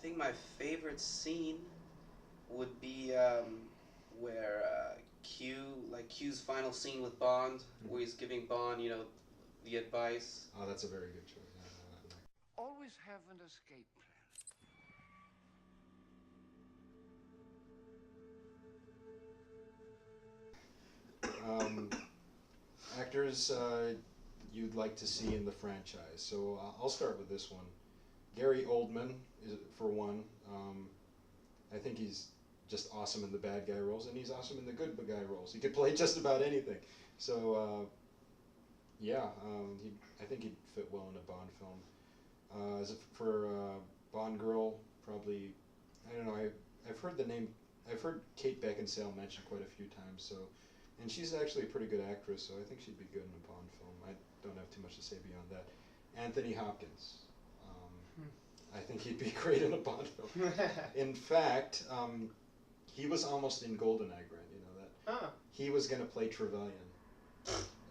think my favorite scene would be where Q, like Q's final scene with Bond, where he's giving Bond, the advice. Oh, that's a very good choice. Always have an escape Actors you'd like to see in the franchise. So I'll start with this one. Gary Oldman is for one. I think he's just awesome in the bad guy roles, and he's awesome in the good guy roles. He could play just about anything. So yeah, I think he'd fit well in a Bond film. As for Bond girl, probably I don't know. I've heard the name. I've heard Kate Beckinsale mentioned quite a few times. So, and she's actually a pretty good actress. So I think she'd be good in a Bond film. I don't have too much to say beyond that. Anthony Hopkins. I think he'd be great in a Bond film. In fact, he was almost in GoldenEye, Grant. You know that. Oh. He was gonna play Trevelyan.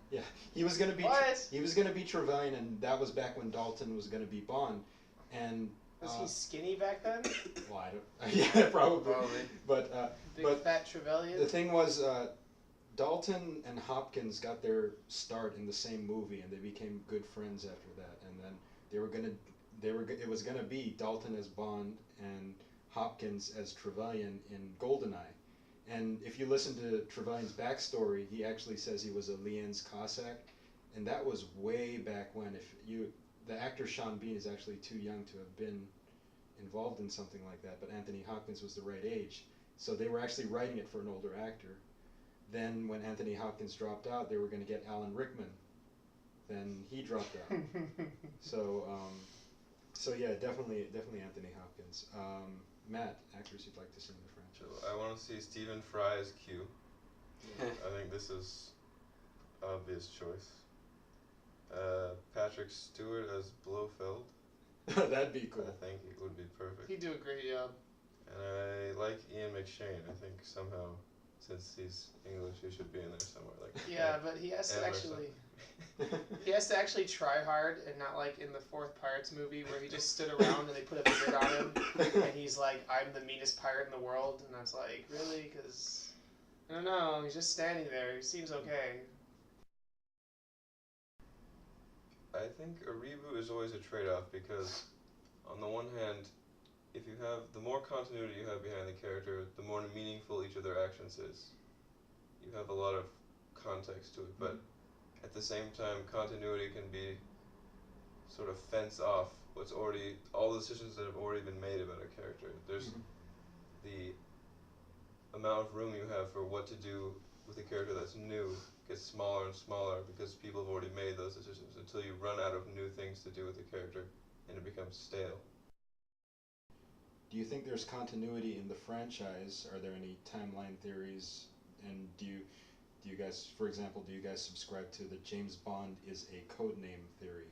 Yeah, he was gonna be. What? He was gonna be Trevelyan, and that was back when Dalton was gonna be Bond, and. Was he skinny back then? Well, I don't. Yeah, probably. Probably. But Big but fat Trevelyan? the thing was, Dalton and Hopkins got their start in the same movie, and they became good friends after that. And then it was gonna be Dalton as Bond and Hopkins as Trevelyan in GoldenEye. And if you listen to Trevelyan's backstory, he actually says he was a Lien's Cossack, and that was way back when. The actor Sean Bean is actually too young to have been involved in something like that, but Anthony Hopkins was the right age, so they were actually writing it for an older actor. Then when Anthony Hopkins dropped out, they were going to get Alan Rickman. Then he dropped out. So yeah, definitely Anthony Hopkins. Matt, actors you'd like to see in the franchise? I want to see Stephen Fry as Q. I think this is obvious choice. Patrick Stewart as Blofeld. That'd be cool. I think it would be perfect. He'd do a great job. And I like Ian McShane. I think somehow, since he's English, he should be in there somewhere. Yeah, but he has to Emerson. he has to actually try hard, and not like in the fourth Pirates movie where he just stood around and they put a beard on him, and he's like, "I'm the meanest pirate in the world," and I was like, really? Because I don't know. He's just standing there. He seems okay. I think a reboot is always a trade-off because, on the one hand, if you have the more continuity you have behind the character, the more meaningful each of their actions is. You have a lot of context to it, but at the same time, continuity can be sort of fence off all the decisions that have already been made about a character. There's the amount of room you have for what to do with a character that's new gets smaller and smaller because people have already made those decisions until you run out of new things to do with the character and it becomes stale. Do you think there's continuity in the franchise? Are there any timeline theories? And do you guys, for example, do you guys subscribe to the James Bond is a codename theory?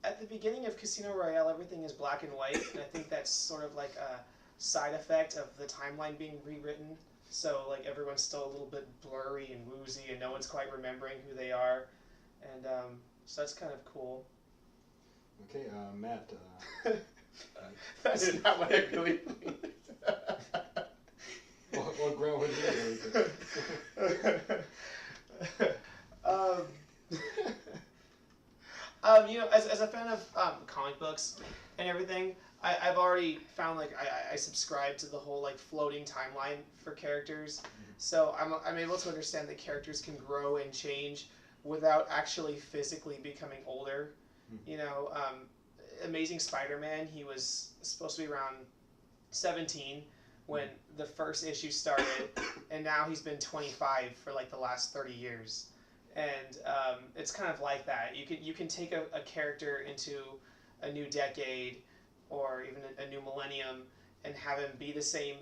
At the beginning of Casino Royale, everything is black and white, and I think that's sort of like a side effect of the timeline being rewritten. So like everyone's still a little bit blurry and woozy, and no one's quite remembering who they are, and so that's kind of cool. Okay, Matt. That's not what I really mean. Well, Grant, what do you think? As a fan of comic books and everything, I've already found like I subscribe to the whole like floating timeline for characters, so I'm able to understand that characters can grow and change without actually physically becoming older. Amazing Spider-Man, he was supposed to be around 17 when the first issue started, and now he's been 25 for like the last 30 years. And it's kind of like that. You can take a character into a new decade or even a new millennium and have him be the same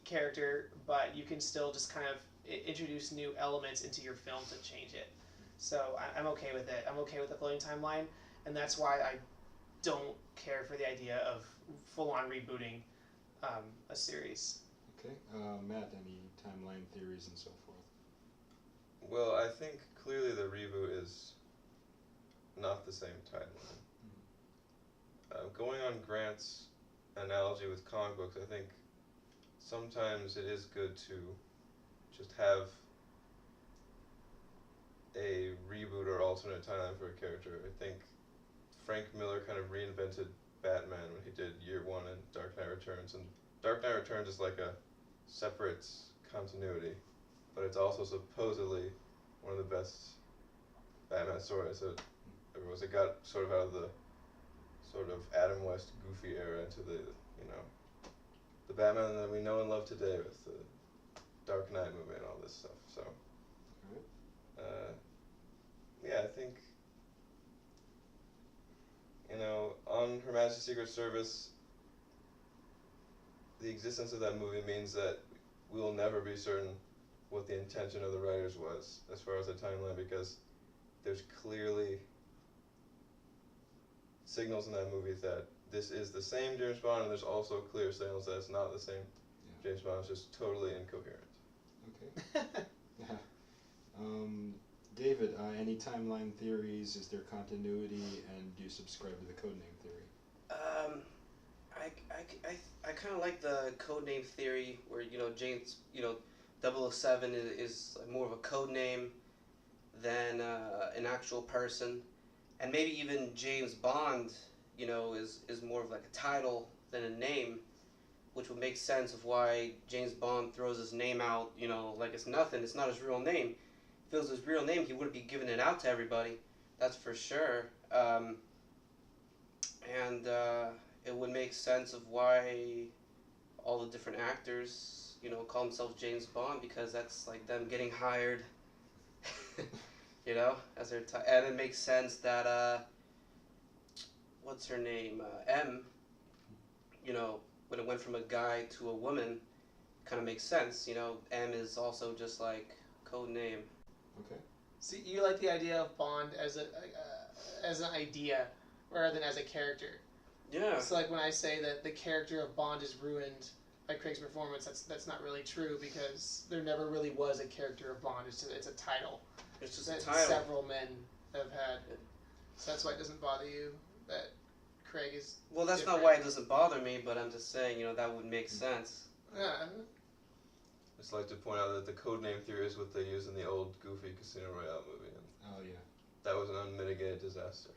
character, but you can still just kind of introduce new elements into your film to change it. So I'm okay with it. I'm okay with the floating timeline, and that's why I don't care for the idea of full-on rebooting a series. Okay, Matt, any timeline theories and so forth? Well, I think clearly the reboot is not the same timeline. going on Grant's analogy with comic books, I think sometimes it is good to just have a reboot or alternate timeline for a character. I think Frank Miller kind of reinvented Batman when he did Year One and Dark Knight Returns, and Dark Knight Returns is like a separate continuity, but it's also supposedly one of the best Batman stories. It got sort of out of the sort of Adam West goofy era into the, the Batman that we know and love today with the Dark Knight movie and all this stuff. So, yeah, I think, on Her Majesty's Secret Service, the existence of that movie means that we will never be certain what the intention of the writers was as far as the timeline, because there's clearly signals in that movie that this is the same James Bond, and there's also clear signals that it's not the same James Bond. It's just totally incoherent. Okay. David, any timeline theories? Is there continuity, and do you subscribe to the codename theory? I kind of like the codename theory where, James, 007 is more of a code name than an actual person. And maybe even James Bond, is more of like a title than a name, which would make sense of why James Bond throws his name out, like it's nothing. It's not his real name. If it was his real name, he wouldn't be giving it out to everybody. That's for sure. It would make sense of why all the different actors, call themselves James Bond, because that's like them getting hired, as their and it makes sense that, what's her name, M, when it went from a guy to a woman, kind of makes sense, M is also just like code name. Okay. See, you like the idea of Bond as as an idea rather than as a character. Yeah. So like when I say that the character of Bond is ruined by Craig's performance, that's not really true, because there never really was a character of Bond. It's a title. It's just that a title. Several men have had. So that's why it doesn't bother you that Craig is. Well, that's different. not why it doesn't bother me, but I'm just saying, that would make sense. Yeah. I just like to point out that the codename theory is what they used in the old goofy Casino Royale movie, and Oh, yeah. that was an unmitigated disaster.